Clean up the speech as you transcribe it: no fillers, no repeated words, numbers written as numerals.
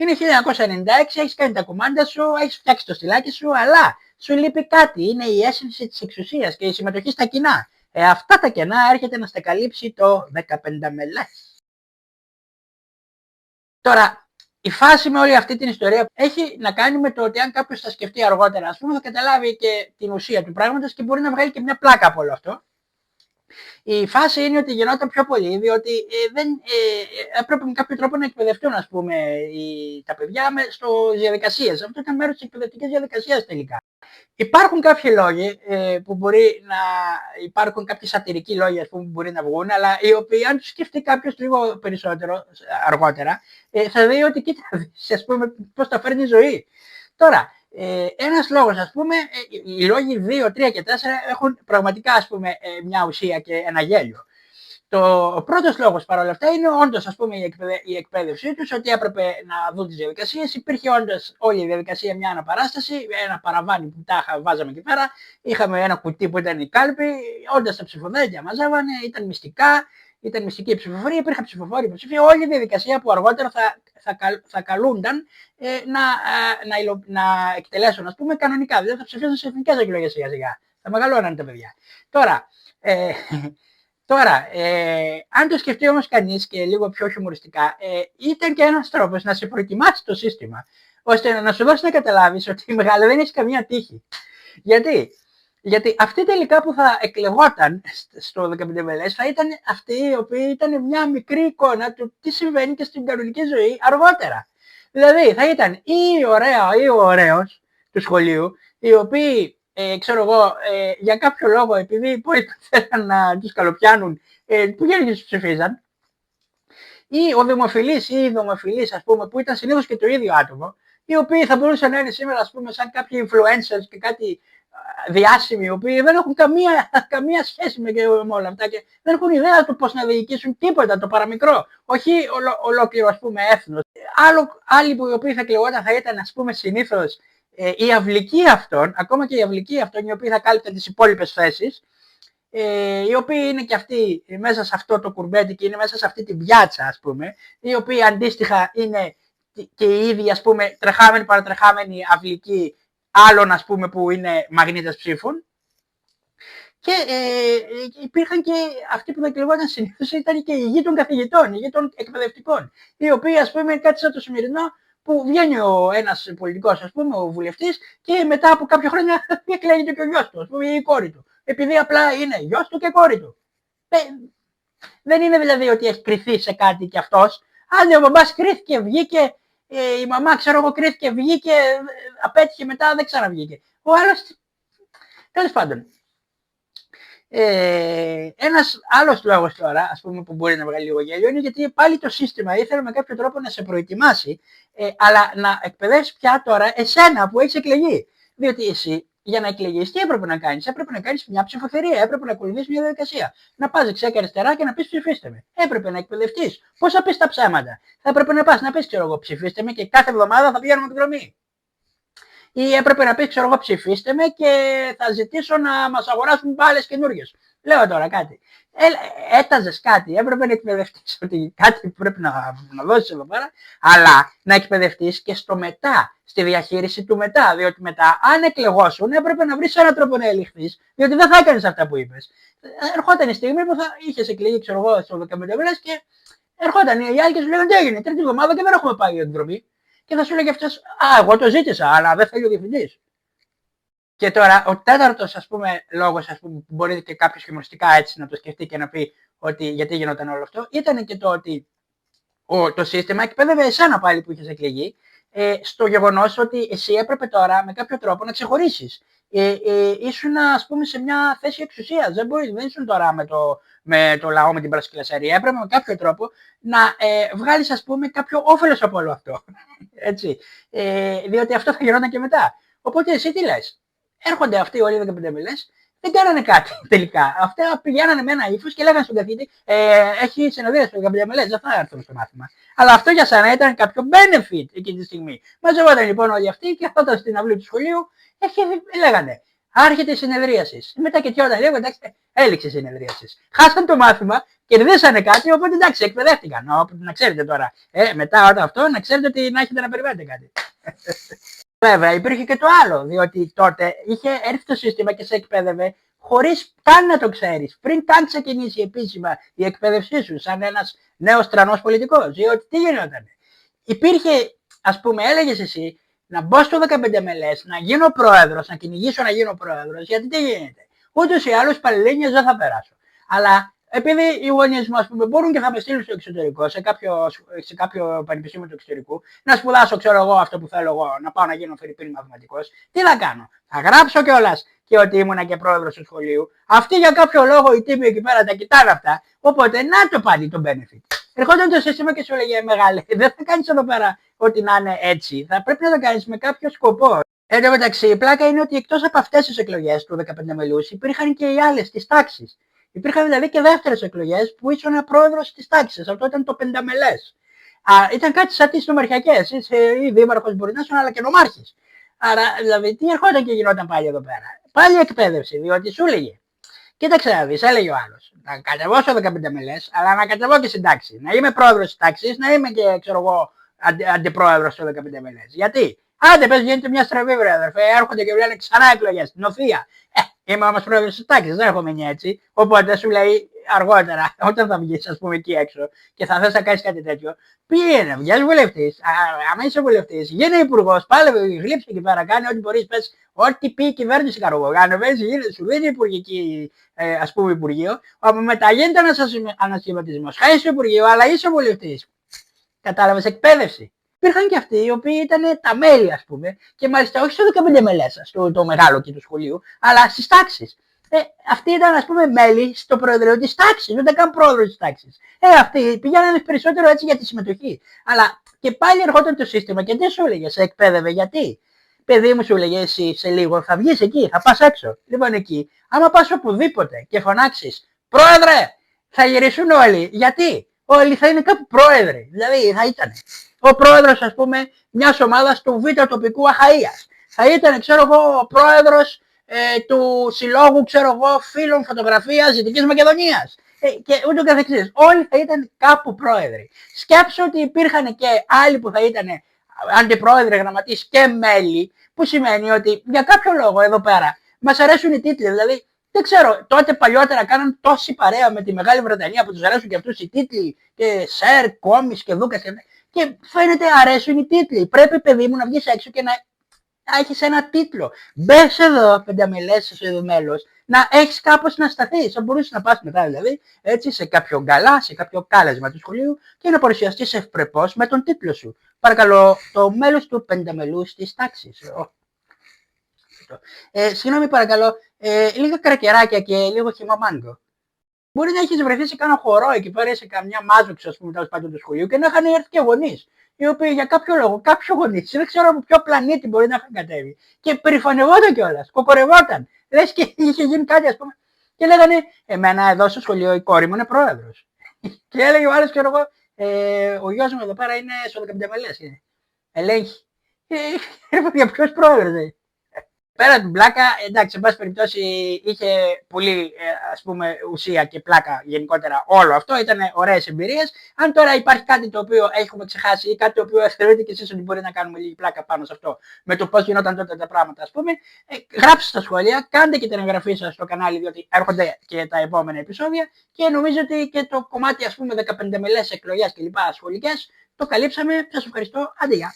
Είναι 1996, έχεις κάνει τα κουμάντα σου, έχεις φτιάξει το στυλάκι σου, αλλά σου λείπει κάτι. Είναι η αίσθηση της εξουσίας και η συμμετοχή στα κοινά. Αυτά τα κενά έρχεται να στα καλύψει το 15 μελές. Τώρα, η φάση με όλη αυτή την ιστορία έχει να κάνει με το ότι αν κάποιος θα σκεφτεί αργότερα, ας πούμε, θα καταλάβει και την ουσία του πράγματος και μπορεί να βγάλει και μια πλάκα από όλο αυτό. Η φάση είναι ότι γινόταν πιο πολύ, διότι έπρεπε με κάποιο τρόπο να εκπαιδευτούν, ας πούμε, τα παιδιά στις διαδικασίες. Αυτό ήταν μέρος της εκπαιδευτικής διαδικασίας τελικά. Υπάρχουν κάποιοι λόγοι που μπορεί να υπάρχουν, κάποιοι σατυρικοί λόγοι, ας πούμε, που μπορεί να βγουν, αλλά οι οποίοι, αν τους σκεφτεί κάποιος λίγο περισσότερο αργότερα, θα δει ότι κοίτα, ας πούμε, πώς τα φέρνει η ζωή. Τώρα, ένας λόγος, ας πούμε, οι λόγοι 2, 3 και 4 έχουν πραγματικά, ας πούμε, μια ουσία και ένα γέλιο. Ο πρώτος λόγος παρόλα αυτά είναι όντως, ας πούμε, η εκπαίδευσή τους, ότι έπρεπε να δουν τις διαδικασίες. Υπήρχε όντως όλη η διαδικασία μια αναπαράσταση, ένα παραβάνι που τα βάζαμε εκεί πέρα. Είχαμε ένα κουτί που ήταν η κάλπη, όντως τα ψηφοδέλτια μαζεύανε, ήταν μυστικά, ήταν μυστική η ψηφοφορία, υπήρχαν ψηφοφόροι υποψήφοι. Όλη η διαδικασία που αργότερα θα καλούνταν να εκτελέσουν, ας πούμε, κανονικά. Δηλαδή θα ψηφίσουν σε εθνικές εκλογές σιγά-σιγά. Θα μεγαλώναν τα παιδιά. Τώρα, αν το σκεφτεί όμως κανείς και λίγο πιο χιουμοριστικά, ήταν και ένας τρόπος να σε προετοιμάσει το σύστημα, ώστε να σου δώσει να καταλάβεις ότι μεγάλα δεν έχει καμία τύχη. Γιατί αυτοί τελικά που θα εκλεγόταν στο 15 μελές θα ήταν αυτοί οι οποίοι ήταν μια μικρή εικόνα του τι συμβαίνει και στην κανονική ζωή αργότερα. Δηλαδή θα ήταν ή ωραία ή ο ωραίος του σχολείου, οι οποίοι ξέρω εγώ, για κάποιο λόγο, επειδή οι υπόλοιποι θέλαν να τους καλοπιάνουν, πήγαιναν και τους ψηφίζαν, ή ο δημοφιλής ή η δημοφιλής, ας πούμε, που ήταν συνήθως και το ίδιο άτομο, οι οποίοι θα μπορούσαν να είναι σήμερα, ας πούμε, σαν κάποιοι influencers και κάτι διάσημοι, οι οποίοι δεν έχουν καμία σχέση με όλα αυτά και δεν έχουν ιδέα του πώς να διοικήσουν τίποτα, το παραμικρό, όχι ολόκληρο, ας πούμε, έθνος. Άλλοι που οι οποίοι θα εκλεγόταν θα ήταν, ας πούμε, συνήθως η αυλική αυτών, ακόμα και η αυλική αυτών, οι οποίοι θα κάλυπταν τις υπόλοιπες θέσεις, οι οποίοι είναι και αυτοί μέσα σε αυτό το κουρμπέτι και είναι μέσα σε αυτή την πιάτσα, ας πούμε, οι οποίοι αντίστοιχα είναι και οι ίδιοι, ας πούμε, τρεχάμενοι παρατρεχάμενοι αυλικοί άλλων, ας πούμε, που είναι μαγνήτες ψήφων. Και υπήρχαν και αυτοί που εκλεγόταν συνήθως, ήταν και οι γη των καθηγητών, οι γη των εκπαιδευτικών, οι οποίοι, ας πούμε, κάτι σαν το σημερινό, που βγαίνει ένας πολιτικός, ας πούμε, ο βουλευτής, και μετά από κάποια χρόνια εκλέγεται και ο γιος του, ας πούμε, ή η κόρη του. Επειδή απλά είναι γιος του και κόρη του. Δεν είναι δηλαδή ότι έχει κριθεί σε κάτι κι αυτός. Αν ο μπαμπάς κρίθηκε, βγήκε, η μαμά, ξέρω εγώ, κρίθηκε, βγήκε, απέτυχε μετά, δεν ξαναβγήκε. Ο άλλος, τέλος πάντων. Ένας άλλος λόγος τώρα, ας πούμε, που μπορεί να βγάλει λίγο γέλιο, είναι γιατί πάλι το σύστημα ήθελε με κάποιο τρόπο να σε προετοιμάσει, αλλά να εκπαιδεύσει πια τώρα εσένα που έχεις εκλεγεί. Διότι εσύ, για να εκλεγείς, τι έπρεπε να κάνεις? Έπρεπε να κάνεις μια ψηφοθερία, έπρεπε να ακολουθήσεις μια διαδικασία. Να πας δεξιά και αριστερά και να πεις ψηφίστε με. Έπρεπε να εκπαιδευτείς. Πώς θα πεις τα ψέματα? Θα έπρεπε να πας να πεις, ξέρω εγώ, ψηφίστε με και κάθε εβδομάδα θα πηγαίνουμε εκδρομή. Ή έπρεπε να πεις, ξέρω εγώ, ψηφίστε με και θα ζητήσω να μας αγοράσουν μπάλες καινούργιες. Λέω τώρα κάτι. Έταζες κάτι, έπρεπε να εκπαιδευτείς ότι κάτι πρέπει να δώσεις εδώ πέρα, αλλά να εκπαιδευτείς και στο μετά, στη διαχείριση του μετά. Διότι μετά, αν εκλεγώσουν, έπρεπε να βρεις έναν τρόπο να ελιχθείς, διότι δεν θα έκανες αυτά που είπες. Ερχόταν η στιγμή που θα είχες εκλεγεί, ξέρω εγώ, στο 15 μήνες και ερχόταν οι άλλοι και σου λέγανε τι έγινε, τρίτη εβδομάδα και δεν έχουμε πάει για εκδρομή. Και θα σου λέγε αυτός, εγώ το ζήτησα, αλλά δεν θέλει ο διευθυντής. Και τώρα, ο τέταρτος, ας πούμε, λόγος, ας πούμε, που μπορεί και κάποιος χιουμοριστικά έτσι να το σκεφτεί και να πει ότι γιατί γινόταν όλο αυτό, ήταν και το ότι το σύστημα εκπαίδευε εσένα πάλι που είχες εκλεγεί, στο γεγονός ότι εσύ έπρεπε τώρα με κάποιο τρόπο να ξεχωρίσεις. Ήσουν, ας πούμε, σε μια θέση εξουσίας. Δεν ήσουν τώρα με το λαό, με την πρασκλασσαρία. Έπρεπε με κάποιο τρόπο να βγάλεις, ας πούμε, κάποιο όφελος από όλο αυτό. Έτσι. Διότι αυτό θα γινόταν και μετά. Οπότε εσύ τι λες? Έρχονται αυτοί όλοι οι 15 μελές, δεν κάνανε κάτι τελικά. Αυτά πηγαίνανε με ένα ύφος και λέγανε στον καθηγητή, έχει συνεδρία στο 15 μελές, δεν θα έρθουν στο μάθημα. Αλλά αυτό για σένα ήταν κάποιο benefit εκείνη τη στιγμή. Μαζευόταν λοιπόν όλοι αυτοί και καθόταν στην αυλή του σχολείου και λέγανε, Άρχεται η συνεδρίαση. Μετά και όταν λίγο, εντάξει, έληξε η συνεδρίαση. Χάσαν το μάθημα, κερδίσανε κάτι, οπότε εντάξει, εκπαιδεύτηκαν. Να ξέρετε τώρα. Μετά όταν αυτό, να ξέρετε ότι να έχετε να περιμένετε κάτι. Βέβαια, υπήρχε και το άλλο, διότι τότε είχε έρθει το σύστημα και σε εκπαίδευε χωρίς καν να το ξέρεις, πριν καν ξεκινήσει επίσημα η εκπαίδευσή σου, σαν ένας νέος τρανός πολιτικός. Διότι τι γινόταν. Υπήρχε, ας πούμε, έλεγες εσύ, να μπω στο 15 μελές, να γίνω πρόεδρος, να κυνηγήσω να γίνω πρόεδρος, γιατί τι γίνεται. Ούτως ή άλλως Πανελλήνιες δεν θα περάσω. Αλλά επειδή οι γονείς μου, ας πούμε, μπορούν και θα με στείλουν στο εξωτερικό, σε κάποιο πανεπιστήμιο του εξωτερικού, να σπουδάσω, ξέρω εγώ, αυτό που θέλω εγώ, να πάω να γίνω φερειπίν μαθηματικός, τι θα κάνω. Θα γράψω κιόλας και ότι ήμουνα και πρόεδρος του σχολείου. Αυτοί για κάποιο λόγο οι τύποι εκεί πέρα τα κοιτάνε αυτά. Οπότε να το πάλι το benefit. Ερχόταν το σύστημα και σου έλεγε μεγάλε, δεν θα κάνεις εδώ πέρα ότι να είναι έτσι. Θα πρέπει να το κάνεις με κάποιο σκοπό. Εν τω μεταξύ, η πλάκα είναι ότι εκτός από αυτές τις εκλογές του 15 μελούς, υπήρχαν και οι άλλες της τάξης. Υπήρχαν δηλαδή και δεύτερες εκλογές που ήσουν πρόεδρος της τάξης. Αυτό ήταν το πενταμελές. Ήταν κάτι σαν τις νομαρχιακές. Είσαι ή δήμαρχος μπορεί να είσαι, αλλά και νομάρχης. Άρα, δηλαδή, τι ερχόταν και γινόταν πάλι εδώ πέρα. Πάλι εκπαίδευση, διότι σου έλεγε. Κοίταξε να δεις, έλεγε ο άλλος. Να κατεβώ στο 15 μελές, αλλά να κατεβώ και στην τάξη. Να είμαι πρόεδρος της τάξης, να είμαι και, ξέρω εγώ, αντιπρόεδρος στο 15 μελές. Γιατί? Άντε, πες, γίνεται μια στραβή, βρε αδερφέ. Έρχονται και λένε ξανά εκλογές στην Οφία. Είμαι όμως πρόεδρος της τάξης, δεν έχω μείνει έτσι. Οπότε σου λέει αργότερα, όταν θα βγεις, ας πούμε, εκεί έξω και θα θες να κάνεις κάτι τέτοιο, πήγαινε, βγες βουλευτής. Άμα είσαι βουλευτής, γίνε υπουργός, πάλι γλύψε εκεί πέρα, κάνει ό,τι μπορείς, πες ό,τι πει η κυβέρνηση καρογό. Ανεβαίνεις, σου δίνει υπουργική, ας πούμε, υπουργείο, όπου μετά γίνεται ένας ανασχηματισμός. Χάσεις το υπουργείο, αλλά είσαι βουλευτής. Κατάλαβες, εκπαίδευση. Υπήρχαν και αυτοί οι οποίοι ήταν τα μέλη, ας πούμε, και μάλιστα όχι στο 15 μελές, το μεγάλο και του σχολείου, αλλά στις τάξεις. Αυτοί ήταν, ας πούμε, μέλη στο προεδρείο της τάξης, δεν ήταν καν πρόεδρος της τάξης. Αυτοί πηγαίνανε περισσότερο έτσι για τη συμμετοχή. Αλλά και πάλι ερχόταν το σύστημα και δεν σου έλεγε, σε εκπαίδευε γιατί. Παιδί μου, σου έλεγε εσύ σε λίγο θα βγεις εκεί, θα πας έξω. Λοιπόν, εκεί, άμα πας οπουδήποτε και φωνάξεις πρόεδρε, θα γυρίσουν όλοι. Γιατί? Όλοι θα είναι κάπου πρόεδροι. Δηλαδή θα ήταν ο πρόεδρος, ας πούμε, μιας ομάδας του Β' τοπικού Αχαΐας. Θα ήταν, ξέρω εγώ, ο πρόεδρος του συλλόγου, ξέρω εγώ, φίλων φωτογραφίας Δυτικής Μακεδονίας. Και ούτω καθεξής. Όλοι θα ήταν κάπου πρόεδροι. Σκέψου ότι υπήρχαν και άλλοι που θα ήταν αντιπρόεδροι, γραμματείς και μέλη, που σημαίνει ότι για κάποιο λόγο εδώ πέρα μας αρέσουν οι τίτλοι. Δηλαδή, δεν ξέρω, τότε παλιότερα κάναν τόση παρέα με τη Μεγάλη Βρετανία που τους αρέσουν και αυτούς οι τίτλοι και Σερ, Κόμις και Δούκας και φαίνεται αρέσουν οι τίτλοι. Πρέπει, παιδί μου, να βγεις έξω και να έχεις ένα τίτλο. Μπες εδώ, πενταμελές στο μέλος, να έχεις κάπως να σταθείς. Θα μπορούσες να πας μετά δηλαδή έτσι σε κάποιο γκαλά, σε κάποιο κάλεσμα του σχολείου και να παρουσιαστείς ευπρεπώς με τον τίτλο σου. Παρακαλώ, το μέλος του πενταμελούς της τάξης. Συγγνώμη παρακαλώ, λίγα κρακεράκια και λίγο χυμό μάγκο. Μπορεί να έχεις βρεθεί σε κάνα χορό εκεί πέρα, σε καμιά μάζοξη, ας πούμε, τέλος πάντων του σχολείου και να είχαν έρθει και γονείς. Οι οποίοι για κάποιο λόγο, κάποιο γονείς, δεν ξέρω από ποιο πλανήτη μπορεί να είχαν κατέβει. Και περηφανευόταν κιόλας, κοκορευόταν. Λες και είχε γίνει κάτι, ας πούμε. Και λέγανε, εμένα εδώ στο σχολείο η κόρη μου είναι πρόεδρος. Και έλεγε ο άλλος, ξέρω εγώ, ο γιος μου εδώ πέρα είναι στο 15 μελές. Ελέγχει. Για ποιος πρόεδρος, Πέρα την πλάκα, εντάξει, εν πάση περιπτώσει είχε πολύ ας πούμε ουσία και πλάκα γενικότερα όλο αυτό, ήταν ωραίες εμπειρίες. Αν τώρα υπάρχει κάτι το οποίο έχουμε ξεχάσει ή κάτι το οποίο θεωρείτε και εσείς ότι μπορεί να κάνουμε λίγη πλάκα πάνω σε αυτό, με το πώς γινόταν τότε τα πράγματα, ας πούμε, γράψτε στα σχόλια, κάντε και την εγγραφή σας στο κανάλι, διότι έρχονται και τα επόμενα επεισόδια και νομίζω ότι και το κομμάτι, ας πούμε, 15 μελές εκλογές και λοιπά σχολικές το καλύψαμε. Σας ευχαριστώ, άντε γεια.